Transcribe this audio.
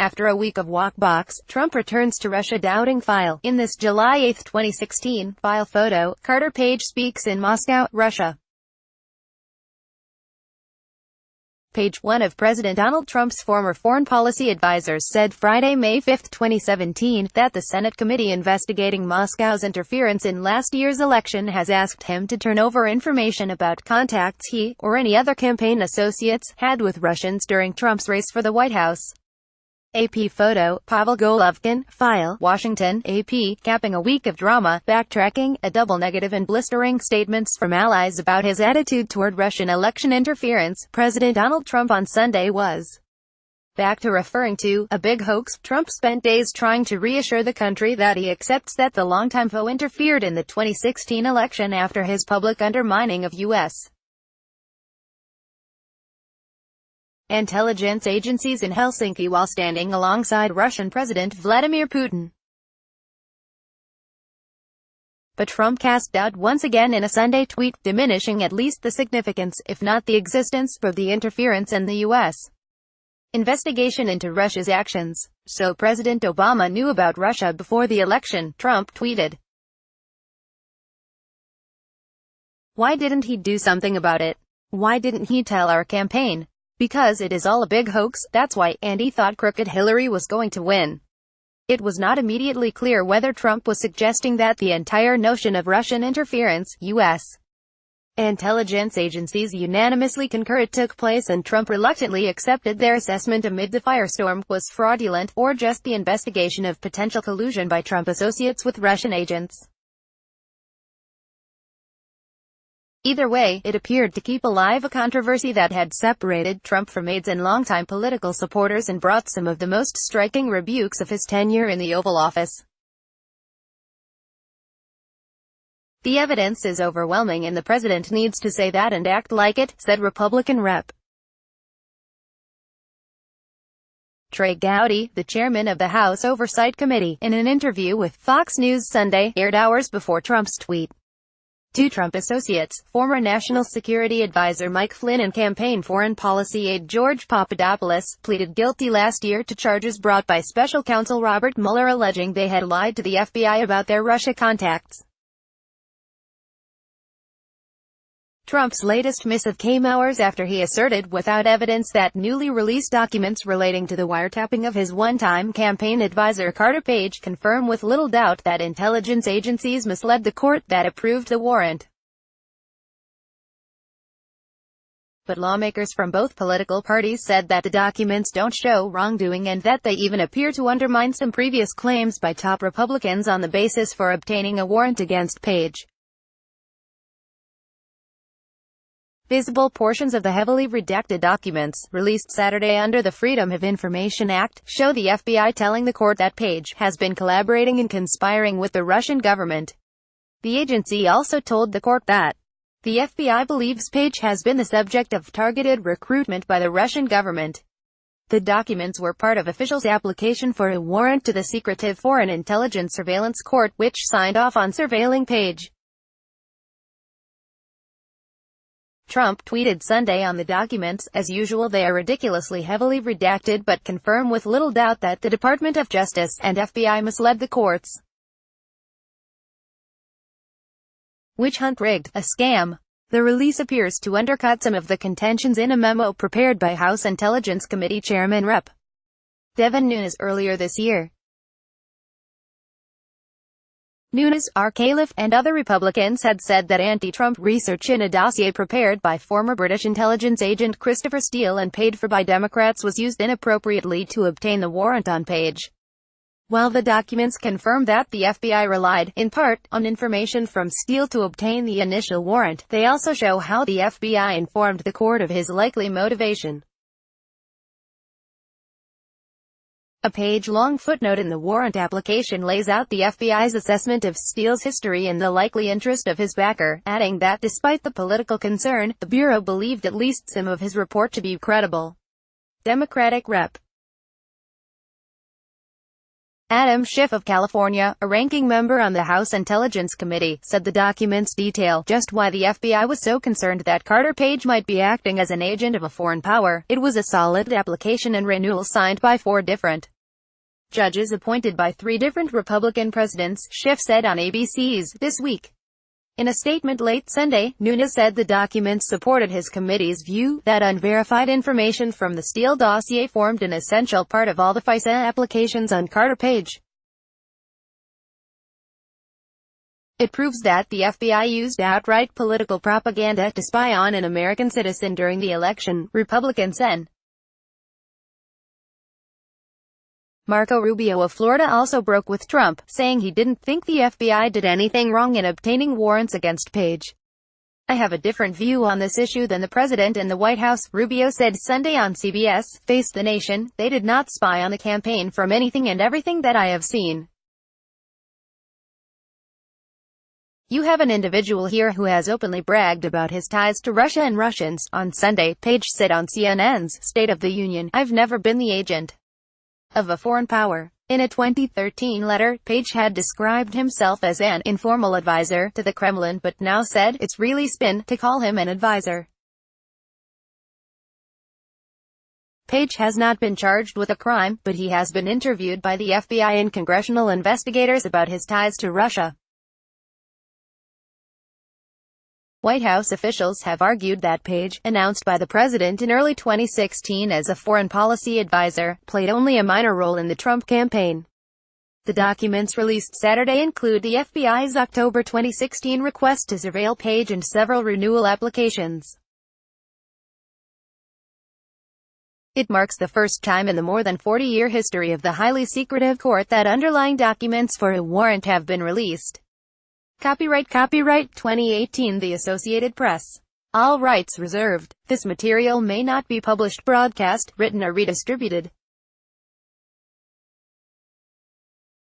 After a week of walkbacks, Trump returns to Russia doubting file. In this July 8, 2016, file photo, Carter Page speaks in Moscow, Russia. Page, one of President Donald Trump's former foreign policy advisors, said Friday, May 5, 2017, that the Senate committee investigating Moscow's interference in last year's election has asked him to turn over information about contacts he, or any other campaign associates, had with Russians during Trump's race for the White House. AP photo, Pavel Golovkin, file, Washington, AP, capping a week of drama, backtracking, a double negative and blistering statements from allies about his attitude toward Russian election interference. President Donald Trump on Sunday was back to referring to a big hoax. Trump spent days trying to reassure the country that he accepts that the longtime foe interfered in the 2016 election after his public undermining of U.S. intelligence agencies in Helsinki while standing alongside Russian President Vladimir Putin. But Trump cast doubt once again in a Sunday tweet, diminishing at least the significance, if not the existence, of the interference in the U.S. investigation into Russia's actions. So President Obama knew about Russia before the election, Trump tweeted. Why didn't he do something about it? Why didn't he tell our campaign? Because it is all a big hoax, that's why, and he thought crooked Hillary was going to win. It was not immediately clear whether Trump was suggesting that the entire notion of Russian interference, U.S. intelligence agencies unanimously concur it took place and Trump reluctantly accepted their assessment amid the firestorm, was fraudulent, or just the investigation of potential collusion by Trump associates with Russian agents. Either way, it appeared to keep alive a controversy that had separated Trump from aides and longtime political supporters and brought some of the most striking rebukes of his tenure in the Oval Office. The evidence is overwhelming and the president needs to say that and act like it, said Republican Rep. Trey Gowdy, the chairman of the House Oversight Committee, in an interview with Fox News Sunday, aired hours before Trump's tweet. Two Trump associates, former National Security Advisor Mike Flynn and campaign foreign policy aide George Papadopoulos, pleaded guilty last year to charges brought by special counsel Robert Mueller alleging they had lied to the FBI about their Russia contacts. Trump's latest missive came hours after he asserted without evidence that newly released documents relating to the wiretapping of his one-time campaign advisor Carter Page confirm with little doubt that intelligence agencies misled the court that approved the warrant. But lawmakers from both political parties said that the documents don't show wrongdoing and that they even appear to undermine some previous claims by top Republicans on the basis for obtaining a warrant against Page. Visible portions of the heavily redacted documents, released Saturday under the Freedom of Information Act, show the FBI telling the court that Page has been collaborating and conspiring with the Russian government. The agency also told the court that the FBI believes Page has been the subject of targeted recruitment by the Russian government. The documents were part of officials' application for a warrant to the secretive Foreign Intelligence Surveillance Court, which signed off on surveilling Page. Trump tweeted Sunday on the documents, as usual they are ridiculously heavily redacted but confirm with little doubt that the Department of Justice and FBI misled the courts. Witch hunt rigged, a scam. The release appears to undercut some of the contentions in a memo prepared by House Intelligence Committee Chairman Rep. Devin Nunes earlier this year. Nunes, R. Califf, and other Republicans had said that anti-Trump research in a dossier prepared by former British intelligence agent Christopher Steele and paid for by Democrats was used inappropriately to obtain the warrant on Page. While the documents confirm that the FBI relied, in part, on information from Steele to obtain the initial warrant, they also show how the FBI informed the court of his likely motivation. A page-long footnote in the warrant application lays out the FBI's assessment of Steele's history and the likely interest of his backer, adding that despite the political concern, the Bureau believed at least some of his report to be credible. Democratic Rep. Adam Schiff of California, a ranking member on the House Intelligence Committee, said the documents detail just why the FBI was so concerned that Carter Page might be acting as an agent of a foreign power. It was a solid application and renewal signed by 4 different judges appointed by 3 different Republican presidents, Schiff said on ABC's This Week. In a statement late Sunday, Nunes said the documents supported his committee's view that unverified information from the Steele dossier formed an essential part of all the FISA applications on Carter Page. It proves that the FBI used outright political propaganda to spy on an American citizen during the election, Republican Sen. Marco Rubio of Florida also broke with Trump, saying he didn't think the FBI did anything wrong in obtaining warrants against Page. "I have a different view on this issue than the president and the White House," Rubio said Sunday on CBS, Face the Nation. "They did not spy on the campaign from anything and everything that I have seen. You have an individual here who has openly bragged about his ties to Russia and Russians." On Sunday, Page said on CNN's State of the Union, "I've never been the agent of a foreign power." In a 2013 letter, Page had described himself as an informal advisor to the Kremlin, but now said it's really spin to call him an advisor. Page has not been charged with a crime, but he has been interviewed by the FBI and congressional investigators about his ties to Russia. White House officials have argued that Page, announced by the president in early 2016 as a foreign policy advisor, played only a minor role in the Trump campaign. The documents released Saturday include the FBI's October 2016 request to surveil Page and several renewal applications. It marks the first time in the more than 40-year history of the highly secretive court that underlying documents for a warrant have been released. Copyright 2018 The Associated Press. All rights reserved. This material may not be published, broadcast, written or redistributed.